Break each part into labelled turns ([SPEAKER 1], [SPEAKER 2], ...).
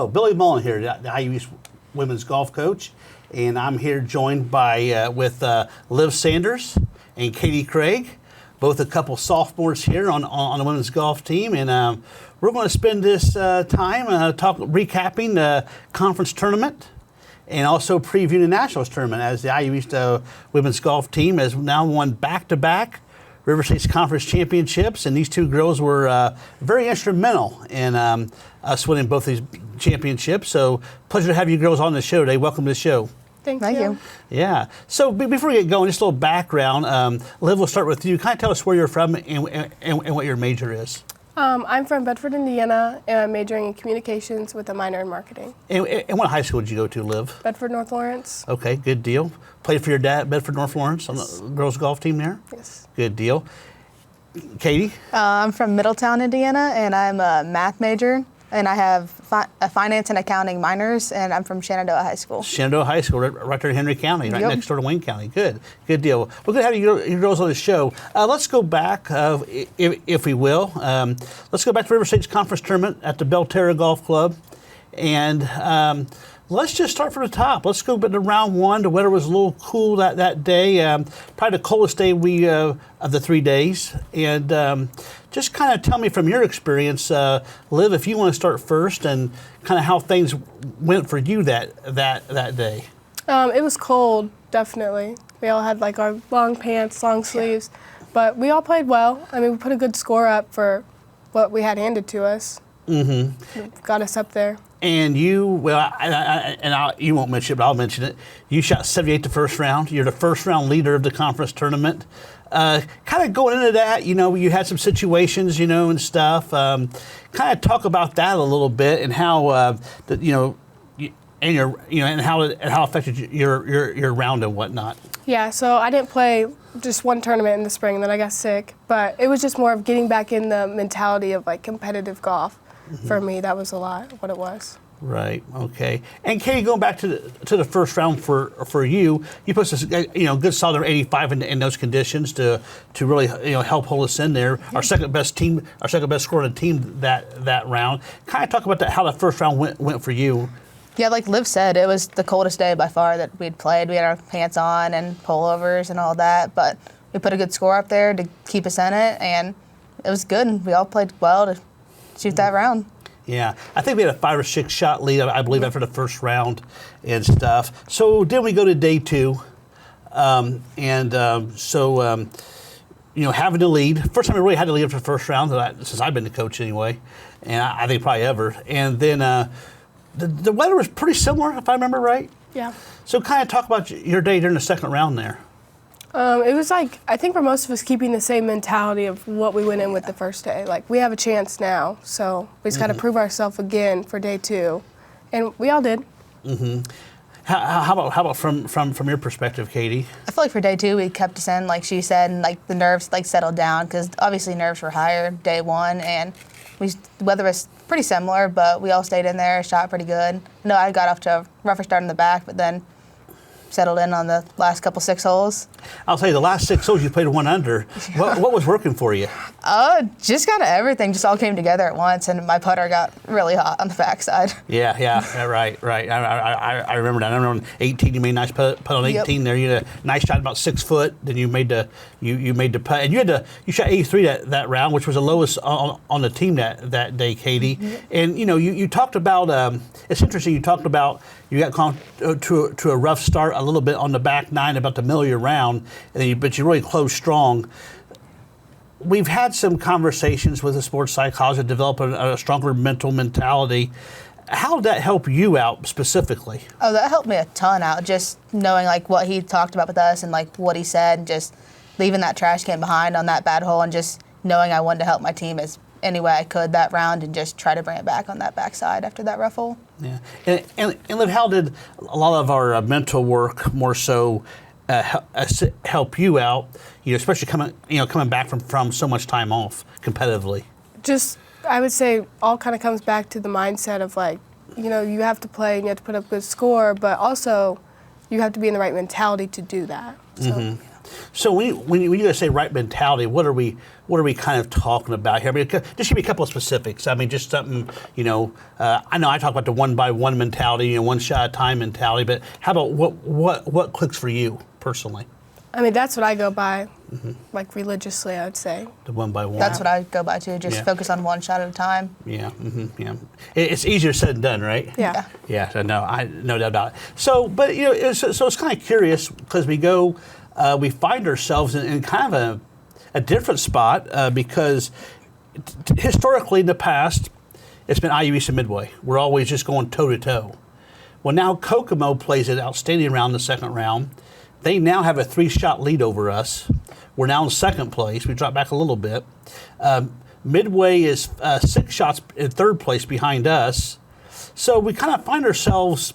[SPEAKER 1] Hello, Billy Mullen here, the IU East women's golf coach, and I'm here joined by with Liv Sanders and Katie Craig, both a couple sophomores here on the women's golf team, and we're going to spend this time recapping the conference tournament and also previewing the nationals tournament, as the IU East women's golf team has now won back-to-back River States Conference championships, and these two girls were very instrumental in us winning both these championships. So pleasure to have you girls on the show today. Welcome to the show.
[SPEAKER 2] Thank you.
[SPEAKER 1] Yeah. So before we get going, just a little background. Liv, we'll start with you. Kind of tell us where you're from and what your major is.
[SPEAKER 2] I'm from Bedford, Indiana, and I'm majoring in communications with a minor in marketing.
[SPEAKER 1] And what high school did you go to, Liv?
[SPEAKER 2] Bedford North Lawrence.
[SPEAKER 1] Okay, good deal. Played for your dad at Bedford North Lawrence on the girls' golf team there?
[SPEAKER 2] Yes.
[SPEAKER 1] Good deal. Katie?
[SPEAKER 3] I'm from Middletown, Indiana, and I'm a math major, and I have a finance and accounting minors, and I'm from Shenandoah High School.
[SPEAKER 1] Shenandoah High School, right there in Henry County, right
[SPEAKER 3] Yep.
[SPEAKER 1] next door to Wayne County. Good deal. We're going to have you girls on the show. Let's go back, if we will. Let's go back to River States Conference Tournament at the Belterra Golf Club, and let's just start from the top. Let's go to round one. The weather was a little cool that day, probably the coldest day of the 3 days. And just kind of tell me from your experience, Liv, if you want to start first, and kind of how things went for you that day.
[SPEAKER 2] It was cold, definitely. We all had like our long pants, long sleeves, but we all played well. I mean, we put a good score up for what we had handed to us. Mm-hmm. It got us up there.
[SPEAKER 1] And you, well, you won't mention it, but I'll mention it. You shot 78 the first round. You're the first round leader of the conference tournament. Kind of going into that, you had some situations, and stuff. Kind of talk about that a little bit and how, and how it affected your round and whatnot.
[SPEAKER 2] Yeah, so I didn't play just one tournament in the spring, and then I got sick. But it was just more of getting back in the mentality of like competitive golf. Mm-hmm. For me, that was a lot what it was. Right.
[SPEAKER 1] Okay. And Katie, going back to the first round for you put this good solid 85 in those conditions to really help hold us in there. Our second best scorer on the team that round. Kind of talk about how the first round went for you.
[SPEAKER 3] Yeah, like Liv said, it was the coldest day by far that we'd played. We had our pants on and pullovers and all that, but we put a good score up there to keep us in it, and it was good. And we all played well to shoot that round.
[SPEAKER 1] Yeah, I think we had a 5 or 6 shot lead, I believe, after the first round and stuff. So then we go to day two, having the lead. First time we really had to lead after the first round since I've been the coach anyway, and I think probably ever. And then the weather was pretty similar, if I remember right.
[SPEAKER 2] Yeah.
[SPEAKER 1] So kind of talk about your day during the second round there.
[SPEAKER 2] It was like, I think for most of us, keeping the same mentality of what we went in with the first day. Like, we have a chance now, so we just got to prove ourselves again for day two. And we all did. Mm-hmm.
[SPEAKER 1] How about from your perspective, Katie?
[SPEAKER 3] I feel like for day two, we kept us in, like she said, and like the nerves settled down, because obviously nerves were higher day one, and the weather was pretty similar, but we all stayed in there, shot pretty good. No, I got off to a rougher start in the back, but then settled in on the last couple 6 holes.
[SPEAKER 1] I'll tell you, the last 6 holes you played 1 under. What was working for you?
[SPEAKER 3] Just kind of everything just all came together at once, and my putter got really hot on the backside.
[SPEAKER 1] Yeah, right. I remember that. I remember on 18 you made a nice putt on 18 Yep. there. You had a nice shot about 6 foot. Then you made the putt, and you shot 83 that round, which was the lowest on the team that day, Katie. Mm-hmm. And you talked about it's interesting. You talked about you got caught to a rough start a little bit on the back nine about the middle of your round, but you really closed strong. We've had some conversations with a sports psychologist to develop a stronger mental mentality. How did that help you out specifically?
[SPEAKER 3] Oh, that helped me a ton out, just knowing like what he talked about with us and like what he said, and just leaving that trash can behind on that bad hole, and just knowing I wanted to help my team as any way I could that round, and just try to bring it back on that backside after that rough hole.
[SPEAKER 1] Yeah, and Liv, how did a lot of our mental work more so help you out? Especially coming back from so much time off competitively.
[SPEAKER 2] Just, I would say, all kind of comes back to the mindset of like, you have to play and you have to put up a good score, but also you have to be in the right mentality to do that. So.
[SPEAKER 1] Mm-hmm. So when you guys say right mentality, what are we kind of talking about here? I mean, just give me a couple of specifics. I mean, just something, I know I talk about the one by one mentality, one shot at a time mentality, but how about what clicks for you personally?
[SPEAKER 2] I mean, that's what I go by, like religiously, I would say.
[SPEAKER 1] The one by one.
[SPEAKER 3] That's what I go by too. Just focus on one shot at a time.
[SPEAKER 1] Yeah, yeah. It's easier said than done, right?
[SPEAKER 2] Yeah.
[SPEAKER 1] Yeah, so no doubt about it. So, but it's kind of curious because we find ourselves in kind of a different spot because historically in the past, it's been IU East and Midway. We're always just going toe to toe. Well, now Kokomo plays an outstanding round in the second round. They now have a 3-shot lead over us. We're now in second place. We dropped back a little bit. Midway is 6 shots in third place behind us. So we kind of find ourselves,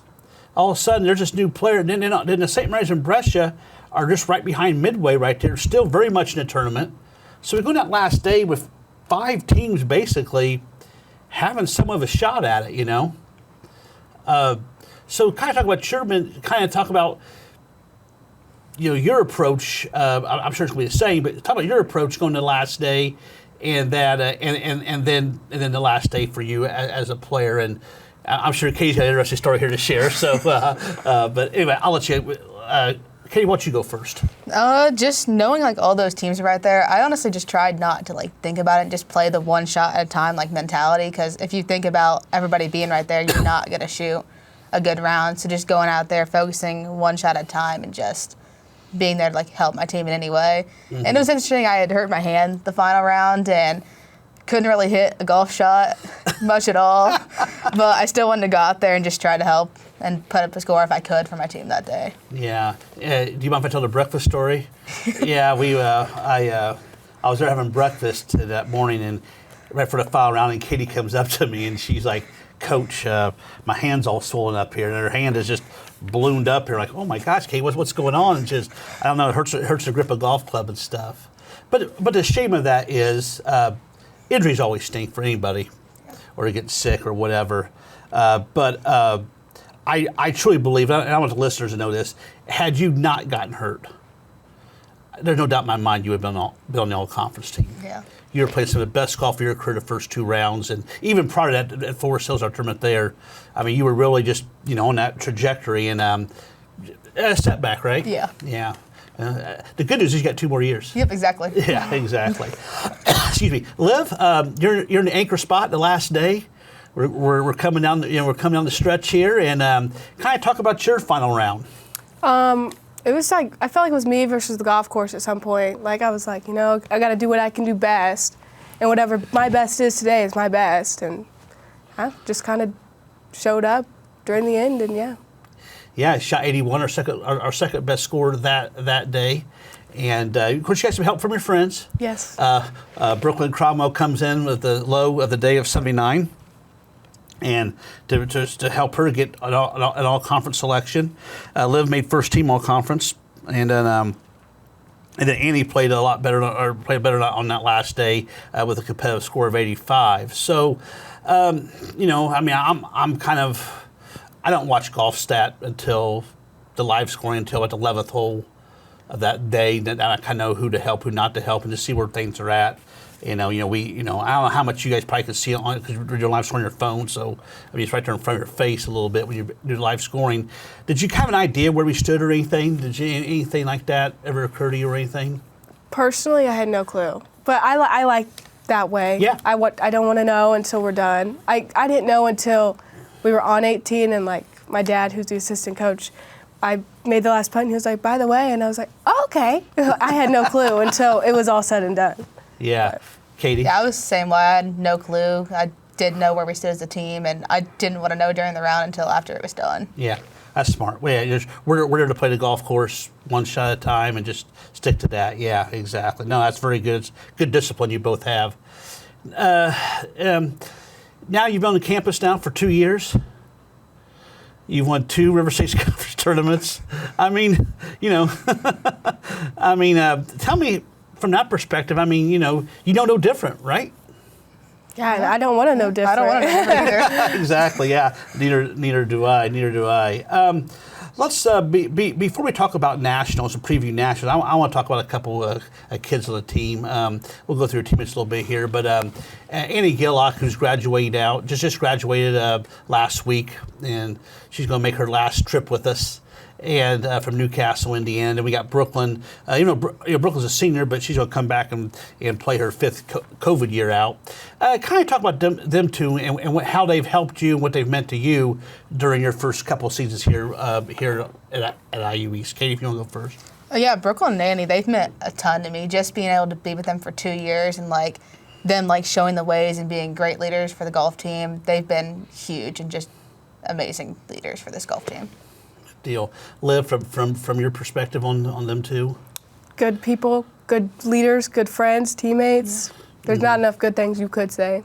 [SPEAKER 1] all of a sudden, there's this new player. And then the St. Mary's and Brescia are just right behind Midway right there, still very much in the tournament. So we go that last day with 5 teams basically having some of a shot at it, So kind of talk about your approach. I'm sure it's going to be the same, but talk about your approach going to the last day, and that, and then the last day for you as a player. And I'm sure Katie's got an interesting story here to share. So, but anyway, I'll let you. Katie, why don't you go first?
[SPEAKER 3] Just knowing like all those teams right there, I honestly just tried not to like think about it and just play the one shot at a time like mentality. Because if you think about everybody being right there, you're not gonna shoot a good round. So just going out there, focusing one shot at a time, and just being there to like help my team in any way. And it was interesting. I had hurt my hand the final round and couldn't really hit a golf shot much at all. But I still wanted to go out there and just try to help and put up a score if I could for my team that day.
[SPEAKER 1] Yeah. Do you mind if I tell the breakfast story? Yeah, I was there having breakfast that morning, and right for the final round, and Katie comes up to me and she's like, "Coach, my hand's all swollen up here," and her hand is just ballooned up here. Like, "Oh my gosh, Kate, what's going on?" And just, I don't know, it hurts the grip of golf club and stuff. But the shame of that is injuries always stink for anybody, or to get sick or whatever. But I truly believe, and I want the listeners to know this, had you not gotten hurt, there's no doubt in my mind you would have been on the all-conference team.
[SPEAKER 3] Yeah.
[SPEAKER 1] You were playing some of the best golf of your career the first 2 rounds, and even prior to that, at Forest Hills, our tournament there, I mean, you were really just, on that trajectory, and a setback, right?
[SPEAKER 3] Yeah.
[SPEAKER 1] Yeah. The good news is you got 2 more years.
[SPEAKER 3] Yep, exactly.
[SPEAKER 1] Yeah, exactly. Excuse me, Liv. You're in the anchor spot the last day. We're coming down. We're coming down the stretch here, and kind of talk about your final round.
[SPEAKER 2] It was like, I felt like it was me versus the golf course at some point. Like, I was like, I got to do what I can do best, and whatever my best is today is my best. And I just kind of showed up during the end, and yeah.
[SPEAKER 1] Yeah, I shot 81, our second best score that day. And of course, you got some help from your friends.
[SPEAKER 2] Yes.
[SPEAKER 1] Brooklyn Cromwell comes in with the low of the day of 79. And to help her get an all-conference selection. Liv made first team all-conference. And then Annie played a lot better, on that last day with a competitive score of 85. So, I'm kind of, I don't watch Golf Stat until the live scoring until at the 11th hole of that day. Then I kind of know who to help, who not to help, and to see where things are at. I don't know how much you guys probably can see it on, because you're doing live scoring on your phone. So, it's right there in front of your face a little bit when you do live scoring. Did you have an idea where we stood or anything? Did you, anything like that ever occur to you or anything?
[SPEAKER 2] Personally, I had no clue. But I like that way.
[SPEAKER 1] Yeah.
[SPEAKER 2] I don't want to know until we're done. I didn't know until we were on 18, and like my dad, who's the assistant coach, I made the last putt, and he was like, "By the way," and I was like, "Oh, okay." I had no clue until it was all said and done.
[SPEAKER 1] Yeah. Katie?
[SPEAKER 3] Yeah, I was the same way. I had no clue. I didn't know where we stood as a team, and I didn't want to know during the round until after it was done.
[SPEAKER 1] Yeah, that's smart. Well, yeah, we're there to play the golf course one shot at a time and just stick to that. Yeah, exactly. No, that's very good. It's good discipline you both have. Now you've been on the campus now for 2 years. You've won 2 River States Conference tournaments. I mean, tell me from that perspective. I mean, you know no different, right?
[SPEAKER 2] Yeah, I don't want to know different.
[SPEAKER 3] I don't want to know different either.
[SPEAKER 1] Exactly. Yeah. Neither do I. Let's before we talk about nationals and preview nationals, I want to talk about a couple kids on the team. We'll go through your teammates a little bit here, but Annie Gillock, who's graduated out, just graduated last week, and she's going to make her last trip with us. And from Newcastle, Indiana. And we got Brooklyn. Brooklyn's a senior, but she's going to come back and play her fifth COVID year out. Kind of talk about them two and how they've helped you and what they've meant to you during your first couple of seasons here at IU East. Katie, if you want to go first.
[SPEAKER 3] Yeah, Brooklyn and Annie, they've meant a ton to me. Just being able to be with them for 2 years and them showing the ways and being great leaders for the golf team. They've been huge and just amazing leaders for this golf team.
[SPEAKER 1] Deal. Liv, from your perspective on them two?
[SPEAKER 2] Good people, good leaders, good friends, teammates. There's not enough good things you could say.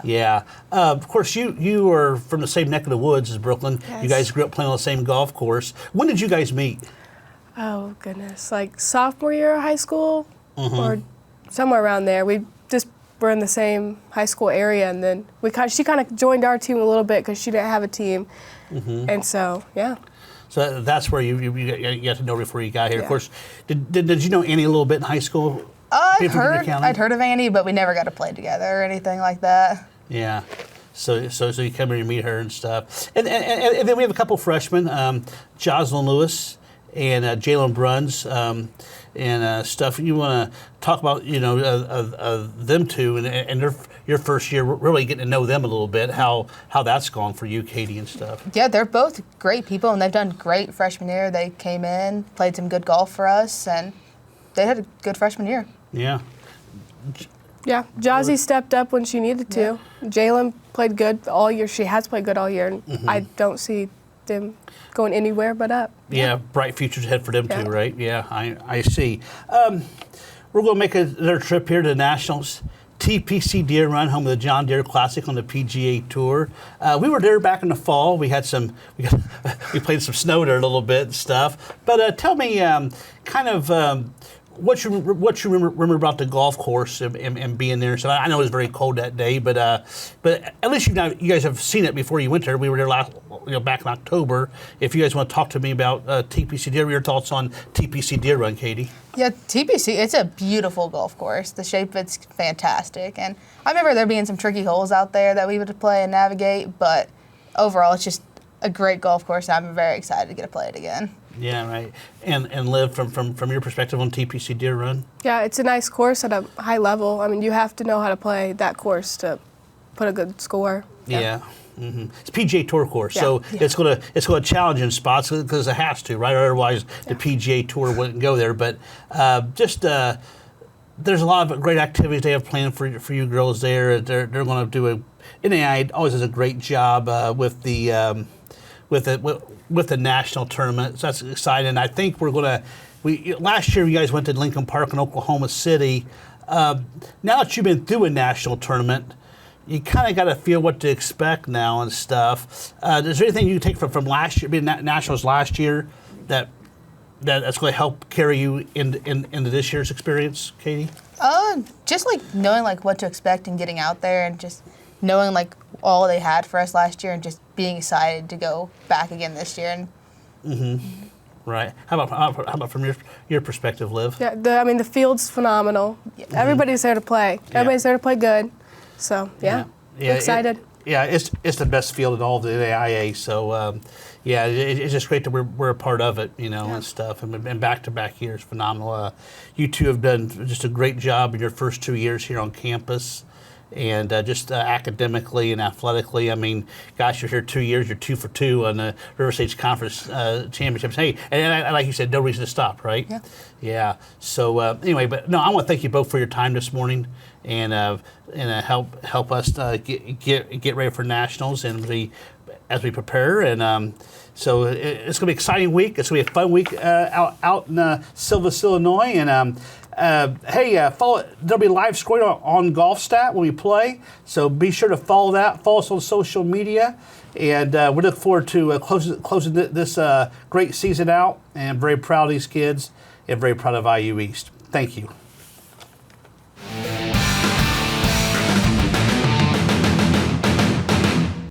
[SPEAKER 1] Yeah. Of course, you are from the same neck of the woods as Brooklyn.
[SPEAKER 2] Yes.
[SPEAKER 1] You guys grew up playing on the same golf course. When did you guys meet?
[SPEAKER 2] Oh, goodness. Like sophomore year of high school or somewhere around there. We just were in the same high school area, and then she kind of joined our team a little bit because she didn't have a team. And so, yeah.
[SPEAKER 1] So that's where you got to know her before you got here.
[SPEAKER 2] Yeah.
[SPEAKER 1] Of course, did you know Annie a little bit in high school?
[SPEAKER 3] I'd heard of Annie, but we never got to play together or anything like that.
[SPEAKER 1] Yeah. So you come here and meet her and stuff. And then we have a couple freshmen, Jocelyn Lewis and Jalen Bruns, and stuff. You want to talk about them two and your first year, really getting to know them a little bit, how that's gone for you, Katie, and stuff.
[SPEAKER 3] Yeah, they're both great people, and they've done great freshman year. They came in, played some good golf for us, and they had a good freshman year.
[SPEAKER 1] Yeah.
[SPEAKER 2] Yeah, Jazzy stepped up when she needed to. Jalen played good all year. She has played good all year, and I don't see them going anywhere but up.
[SPEAKER 1] Yeah, bright futures ahead for them
[SPEAKER 2] Yeah.
[SPEAKER 1] too, right? Yeah, I see. We're going to make another trip here to the Nationals. TPC Deer Run, home of the John Deere Classic on the PGA Tour. We were there back in the fall. We played some snow there a little bit and stuff. But tell me, what you remember about the golf course and being there. So I know it was very cold that day, but at least you guys have seen it before you went there. We were there back in October. If you guys want to talk to me about TPC Deer, your thoughts on TPC Deer Run, Katie?
[SPEAKER 3] Yeah, TPC, it's a beautiful golf course. The shape of it's fantastic. And I remember there being some tricky holes out there that we would play and navigate, but overall it's just a great golf course, and I'm very excited to get to play it again.
[SPEAKER 1] Yeah, right. And Liv, from your perspective on TPC Deer Run?
[SPEAKER 2] Yeah, it's a nice course at a high level. I mean, you have to know how to play that course to put a good score.
[SPEAKER 1] Yeah. It's a PGA Tour course,
[SPEAKER 2] Yeah.
[SPEAKER 1] so
[SPEAKER 2] Yeah.
[SPEAKER 1] it's going to challenge in spots because it has to, right? Otherwise, the PGA Tour wouldn't go there. But there's a lot of great activities they have planned for you girls there. They're going to do NAI always does a great job with the national tournament. So that's exciting. I think last year you guys went to Lincoln Park in Oklahoma City. Now that you've been through a national tournament, you kind of got to feel what to expect now and stuff. Is there anything you can take from last year, being nationals last year, that's going to help carry you into this year's experience, Katie?
[SPEAKER 3] Just knowing what to expect and getting out there, and just knowing all they had for us last year, and just being excited to go back again this year. And
[SPEAKER 1] Right. How about from your perspective, Liv?
[SPEAKER 2] Yeah, the field's phenomenal. Everybody's there to play. Everybody's there to play good. So, yeah. Excited.
[SPEAKER 1] It's the best field in all of the AIA. So, it's just great that we're a part of it, and stuff. And back-to-back years, phenomenal. You two have done just a great job in your first 2 years here on campus. And just academically and athletically, I mean, gosh, you're here 2 years, you're 2 for 2 on the River States Conference Championships. Hey, and like you said, no reason to stop, right?
[SPEAKER 3] Yeah.
[SPEAKER 1] Yeah. So anyway, but no, I want to thank you both for your time this morning and help us get ready for nationals and as we prepare. And so it's going to be an exciting week. It's going to be a fun week out in Silvis, Illinois, and. Follow. There'll be live scoring on GolfStat when we play, so be sure to follow that. Follow us on social media, and we look forward to closing this great season out. And I'm very proud of these kids, and very proud of IU East. Thank you.